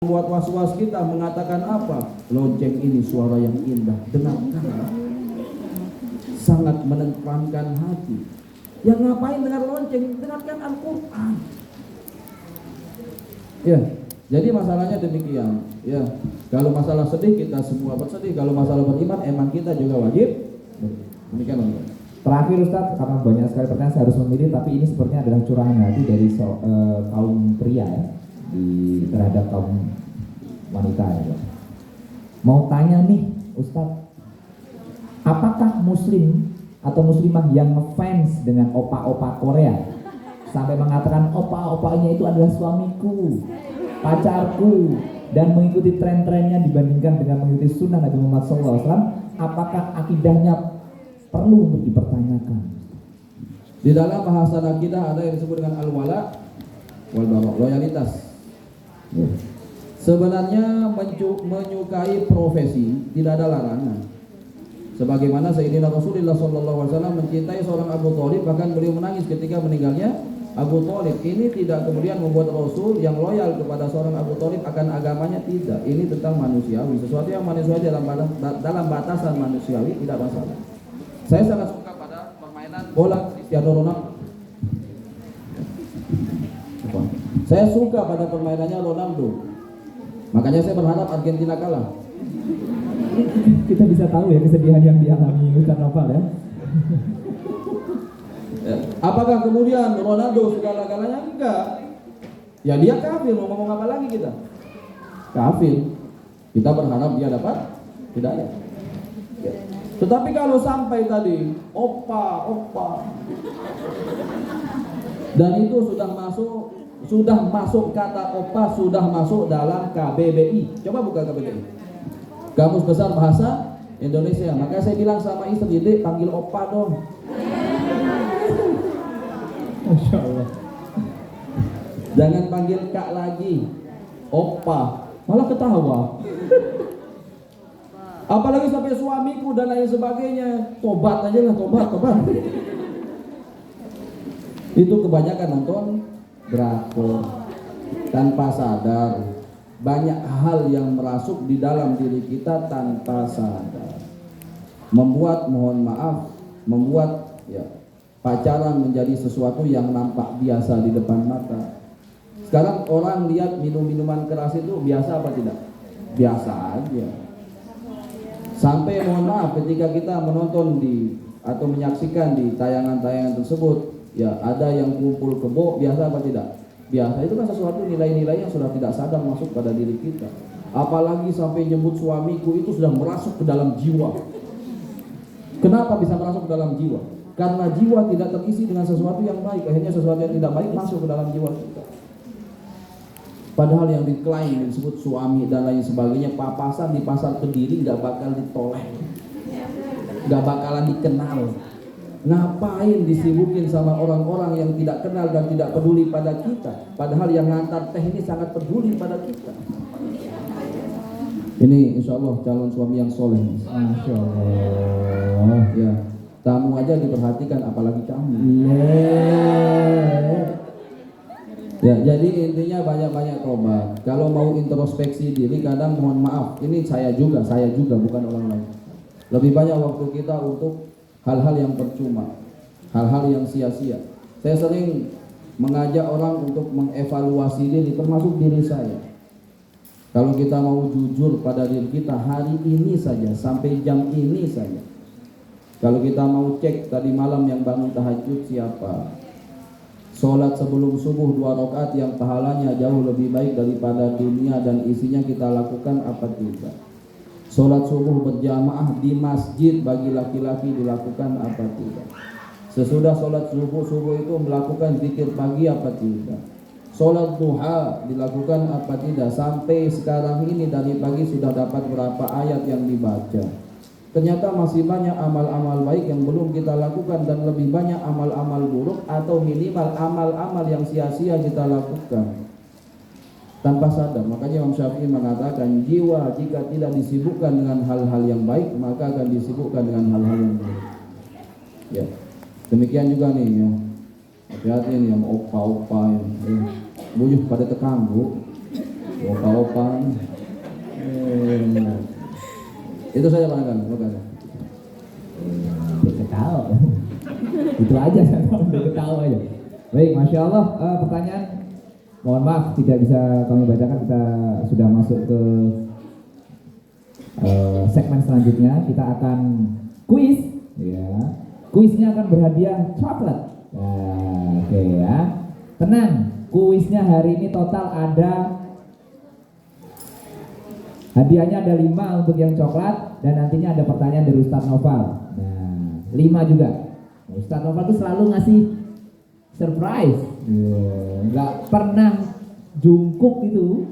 buat was-was kita mengatakan apa? Lonceng ini suara yang indah, dengarkan. Sangat menenteramkan hati. Yang ngapain dengar lonceng? Dengarkan Al-Quran. Ya, jadi masalahnya demikian. Ya, kalau masalah sedih kita semua bersedih. Kalau masalah beriman, emang kita juga wajib. Demikian Allah. Terakhir Ustadz, karena banyak sekali pertanyaan saya harus memilih, tapi ini sepertinya adalah curahan hati dari kaum pria ya, terhadap kaum wanita ya. Mau tanya nih Ustadz, apakah muslim atau muslimah yang ngefans dengan opa-opa Korea sampai mengatakan opa-opanya itu adalah suamiku, pacarku, dan mengikuti tren-trennya dibandingkan dengan mengikuti sunnah Nabi Muhammad SAW, apakah akidahnya perlu untuk dipertanyakan? Di dalam bahasa akidah ada yang disebut dengan al-wala wal bara, loyalitas. Sebenarnya menyukai profesi tidak ada larangan. Sebagaimana Sayyidina Rasulullah SAW mencintai seorang Abu Thalib, bahkan beliau menangis ketika meninggalnya Abu Thalib. Ini tidak kemudian membuat Rasul yang loyal kepada seorang Abu Thalib akan agamanya, tidak. Ini tentang manusiawi, sesuatu yang manusiawi dalam batasan manusiawi, tidak masalah. Saya sangat suka pada permainan bola Cristiano Ronaldo. Saya suka pada permainannya Ronaldo. Makanya saya berharap Argentina kalah. Kita bisa tahu ya kesedihan yang dialami Ustaz Noval ya. Apakah kemudian Ronaldo segala-galanya? Enggak. Ya dia kafir, mau ngomong apa lagi kita? Kafir. Kita berharap dia dapat hidayah. Ya. Tetapi kalau sampai tadi opa, dan itu sudah masuk kata opa, sudah masuk dalam KBBI. Coba buka KBBI, Kamus Besar Bahasa Indonesia. Maka saya bilang sama istri, Dek, panggil opa dong. Masya Allah. Jangan panggil kak lagi, opa, malah ketawa. Apalagi sampai suamiku dan lain sebagainya. Tobat aja lah, tobat. Itu kebanyakan nonton drakor tanpa sadar. Banyak hal yang merasuk di dalam diri kita tanpa sadar, membuat ya pacaran menjadi sesuatu yang nampak biasa di depan mata. Sekarang orang lihat minuman keras itu biasa apa tidak? Biasa aja. Sampai mohon maaf ketika kita menonton atau menyaksikan di tayangan-tayangan tersebut, ya ada yang kumpul kebo, biasa apa tidak? Biasa. Itu kan sesuatu nilai-nilai yang sudah tidak sadar masuk pada diri kita. Apalagi sampai nyebut suamiku, itu sudah merasuk ke dalam jiwa. Kenapa bisa merasuk ke dalam jiwa? Karena jiwa tidak terisi dengan sesuatu yang baik, akhirnya sesuatu yang tidak baik masuk ke dalam jiwa kita. Padahal yang diklaim disebut suami dan lain sebagainya, papasan di pasar Kediri nggak bakal ditoleh, nggak bakalan dikenal. Ngapain disibukin sama orang-orang yang tidak kenal dan tidak peduli pada kita? Padahal yang ngantar teh ini sangat peduli pada kita. Ini insya Allah calon suami yang soleh. Masya Allah. Ya, tamu aja diperhatikan, apalagi kamu. Ya, jadi intinya banyak-banyak tobat. Kalau mau introspeksi diri, kadang mohon maaf, ini saya juga bukan orang lain. Lebih banyak waktu kita untuk hal-hal yang percuma, hal-hal yang sia-sia. Saya sering mengajak orang untuk mengevaluasi diri, termasuk diri saya. Kalau kita mau jujur pada diri kita hari ini saja, sampai jam ini saja. Kalau kita mau cek tadi malam yang bangun tahajud siapa? Sholat sebelum subuh 2 rakaat yang pahalanya jauh lebih baik daripada dunia dan isinya kita lakukan apa tidak? Sholat subuh berjamaah di masjid bagi laki-laki dilakukan apa tidak? Sesudah sholat subuh itu melakukan zikir pagi apa tidak? Sholat duha dilakukan apa tidak? Sampai sekarang ini dari pagi sudah dapat berapa ayat yang dibaca? Ternyata masih banyak amal-amal baik yang belum kita lakukan, dan lebih banyak amal-amal buruk atau minimal amal-amal yang sia-sia kita lakukan tanpa sadar. Makanya Imam Syafi'i mengatakan, jiwa jika tidak disibukkan dengan hal-hal yang baik, maka akan disibukkan dengan hal-hal yang buruk. Ya, demikian juga nih ya. Hati-hati nih yang opa-opa yang bujuk pada tekanggu. Opa-opa. Itu saja Pak Angkan. Terima kasih. Ketawa. Itu aja saya ketawa aja. Baik, masya Allah. Pertanyaan, mohon maaf tidak bisa kami bacakan. Kita sudah masuk ke segmen selanjutnya. Kita akan kuis, ya. Kuisnya akan berhadiah coklat. Nah, oke ya. Tenang, kuisnya hari ini total ada hadiahnya ada 5 untuk yang coklat dan nantinya ada pertanyaan dari Ustadz Noval. Nah, 5 juga. Ustadz Noval tuh selalu ngasih surprise. Nggak pernah jungkuk gitu.